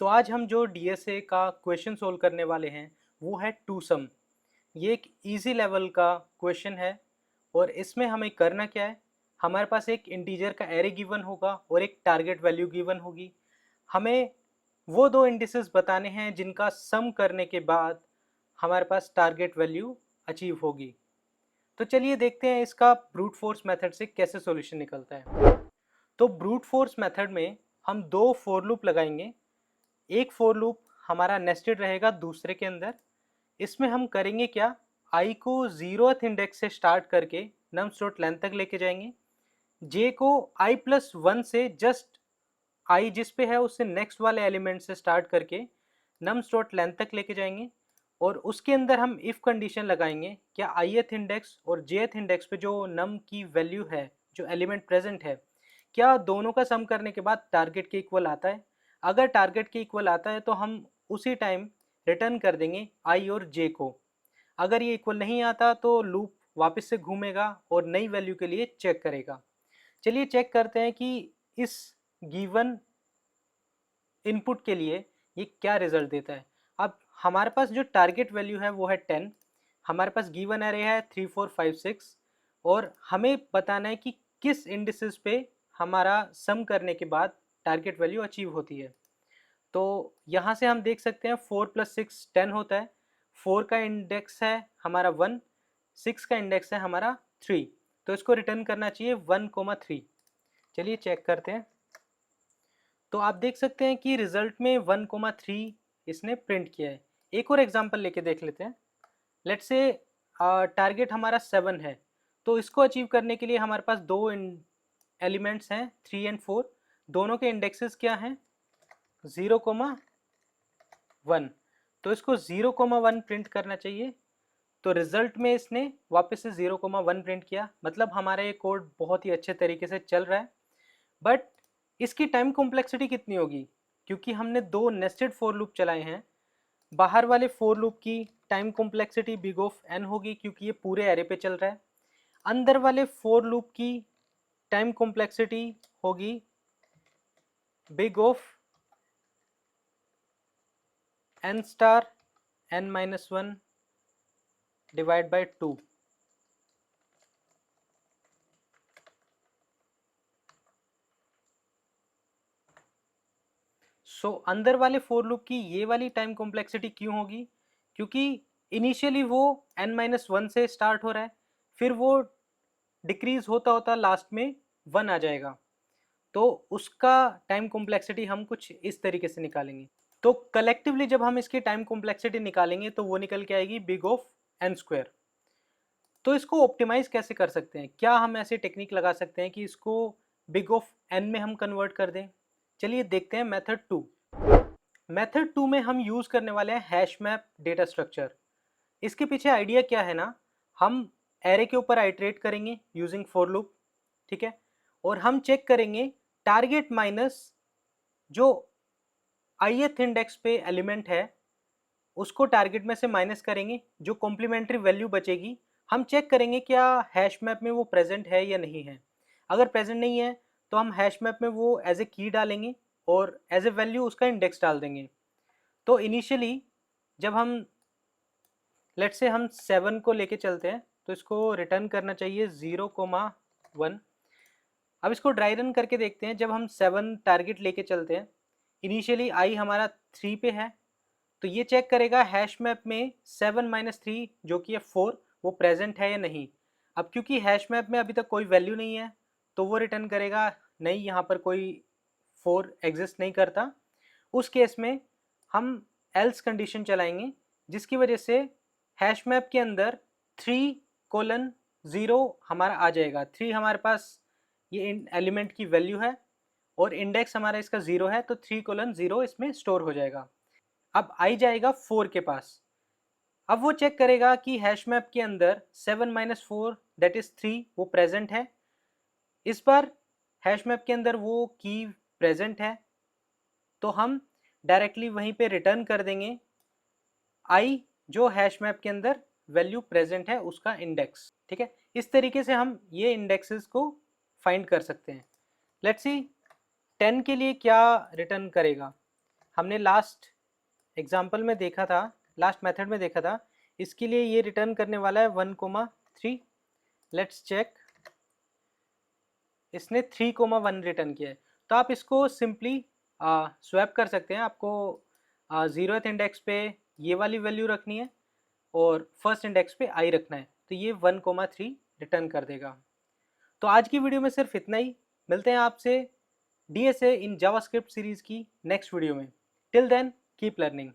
तो आज हम जो डीएसए का क्वेश्चन सोल्व करने वाले हैं वो है टू सम। ये एक इजी लेवल का क्वेश्चन है और इसमें हमें करना क्या है, हमारे पास एक इंटीजर का एरे गिवन होगा और एक टारगेट वैल्यू गिवन होगी। हमें वो दो इंडिसेस बताने हैं जिनका सम करने के बाद हमारे पास टारगेट वैल्यू अचीव होगी। तो चलिए देखते हैं इसका ब्रूट फोर्स मेथड से कैसे सॉल्यूशन निकलता है। तो ब्रूट फोर्स मेथड में हम दो फॉर लूप लगाएंगे। एक फॉर लूप हमारा नेस्टेड रहेगा दूसरे के अंदर। इसमें हम करेंगे क्या, आई को 0th इंडेक्स से स्टार्ट करके नम्स डॉट लेंथ तक लेके जाएंगे। जे को i+1 से जस्ट आई जिस पे है उससे नेक्स्ट वाले एलिमेंट से स्टार्ट करके नम्स डॉट लेंथ तक लेके जाएंगे। और उसके अंदर हम इफ कंडीशन लगाएंगे, क्या ith इंडेक्स और jth इंडेक्स पे जो नम की वैल्यू है, जो एलिमेंट प्रेजेंट है, क्या दोनों का सम करने के बाद टारगेट के इक्वल आता है। अगर टारगेट के इक्वल आता है तो हम उसी टाइम रिटर्न कर देंगे आई और जे को। अगर ये इक्वल नहीं आता तो लूप वापस से घूमेगा और नई वैल्यू के लिए चेक करेगा। चलिए चेक करते हैं कि इस गिवन इनपुट के लिए ये क्या रिजल्ट देता है। अब हमारे पास जो टारगेट वैल्यू है वो है 10, हमारे पास गिवन एरे है 3 4 5 6 और हमें बताना है कि किस इंडिसेस पे हमारा सम करने के बाद टारगेट वैल्यू अचीव होती है। तो यहाँ से हम देख सकते हैं 4 + 6 10 होता है। 4 का इंडेक्स है हमारा 1, 6 का इंडेक्स है हमारा 3, तो इसको रिटर्न करना चाहिए 1,3। चलिए चेक करते हैं। तो आप देख सकते हैं कि रिजल्ट में 1,3 इसने प्रिंट किया है। एक और एग्जांपल लेके देख लेते हैं। लेट्स से टारगेट हमारा 7 है, तो इसको अचीव करने के लिए हमारे पास दो एलिमेंट्स हैं 3 और 4। दोनों के इंडेक्सेस क्या हैं, 0,1। तो इसको 0,1 प्रिंट करना चाहिए। तो रिजल्ट में इसने वापस से 0,1 प्रिंट किया, मतलब हमारा ये कोड बहुत ही अच्छे तरीके से चल रहा है। बट इसकी टाइम कॉम्प्लेक्सिटी कितनी होगी, क्योंकि हमने दो नेस्टेड फॉर लूप चलाए हैं। बाहर वाले फॉर लूप की time complexity big of n होगी क्योंकि ये पूरे एरे पे चल रहा है। अंदर वाले फॉर लूप की टाइम कॉम्प्लेक्सिटी होगी big of n star n-1 divide by 2। सो अंदर वाले फॉर लूप की ये वाली टाइम कॉम्प्लेक्सिटी क्यों होगी, क्योंकि इनिशियली वो n-1 से स्टार्ट हो रहा है, फिर वो डिक्रीज होता होता लास्ट में 1 आ जाएगा। तो उसका टाइम कॉम्प्लेक्सिटी हम कुछ इस तरीके से निकालेंगे। तो कलेक्टिवली जब हम इसकी टाइम कॉम्प्लेक्सिटी निकालेंगे तो वो निकल के आएगी बिग ऑफ n²। तो इसको ऑप्टिमाइज कैसे कर सकते हैं, क्या हम ऐसे टेक्निक लगा सकते हैं कि इसको बिग ऑफ n में हम कन्वर्ट कर दें। चलिए देखते हैं मेथड 2। मेथड 2 में हम यूज करने वाले हैं हैश मैप डेटा स्ट्रक्चर। इसके पीछे आइडिया क्या है ना, हम एरे के ऊपर आइटरेट करेंगे यूजिंग फॉर लूप, ठीक है, और हम चेक करेंगे टारगेट माइनस जो ith इंडेक्स पे एलिमेंट है उसको टारगेट में से माइनस करेंगे, जो कॉम्प्लीमेंट्री वैल्यू बचेगी हम चेक करेंगे क्या हैश मैप में वो प्रेजेंट है या नहीं है। अगर प्रेजेंट नहीं है तो हम हैश मैप में वो एज ए की डालेंगे और एज ए वैल्यू उसका इंडेक्स डाल देंगे। तो इनिशियली जब हम लेट से हम 7 को लेके चलते हैं तो इसको रिटर्न करना चाहिए 0,1। अब इसको ड्राई रन करके देखते हैं। जब हम 7 टारगेट लेके चलते हैं, इनिशियली आई हमारा 3 पे है, तो ये चेक करेगा हैश मैप में 7-3 जो कि है 4 वो प्रेजेंट है या नहीं। अब क्योंकि हैश मैप में अभी तक कोई वैल्यू नहीं है तो वो रिटर्न करेगा नहीं, यहाँ पर कोई 4 एग्जिस्ट नहीं करता। उस केस में हम एल्स कंडीशन चलाएंगे जिसकी वजह से हैश मैप के अंदर 3:0 हमारा आ जाएगा। 3 हमारे पास ये एलिमेंट की वैल्यू है और इंडेक्स हमारा इसका 0 है, तो 3:0 इसमें स्टोर हो जाएगा। अब आई जाएगा 4 के पास। अब वो चेक करेगा कि हैश मैप के अंदर 7-4 दैट इज 3 वो प्रेजेंट है। इस बार हैश मैप के अंदर वो की प्रेजेंट है, तो हम डायरेक्टली वहीं पे रिटर्न कर देंगे आई जो हैश मैप के अंदर वैल्यू प्रेजेंट है उसका इंडेक्स, ठीक है। इस तरीके से हम ये इंडेक्सेस को फाइंड कर सकते हैं। लेट्स सी 10 के लिए क्या रिटर्न करेगा। हमने लास्ट एग्जाम्पल में देखा था, लास्ट मेथड में देखा था, इसके लिए ये रिटर्न करने वाला है 1,3। लेट्स चेक, इसने 3,1 रिटर्न किया है। तो आप इसको सिंपली स्वैप कर सकते हैं। आपको 0th इंडेक्स पे ये वाली वैल्यू रखनी है और फर्स्ट इंडेक्स पे आई रखना है, तो ये 1,3 रिटर्न कर देगा। तो आज की वीडियो में सिर्फ इतना ही। मिलते हैं आपसे डीएसए इन जावास्क्रिप्ट सीरीज की नेक्स्ट वीडियो में। Till then keep learning.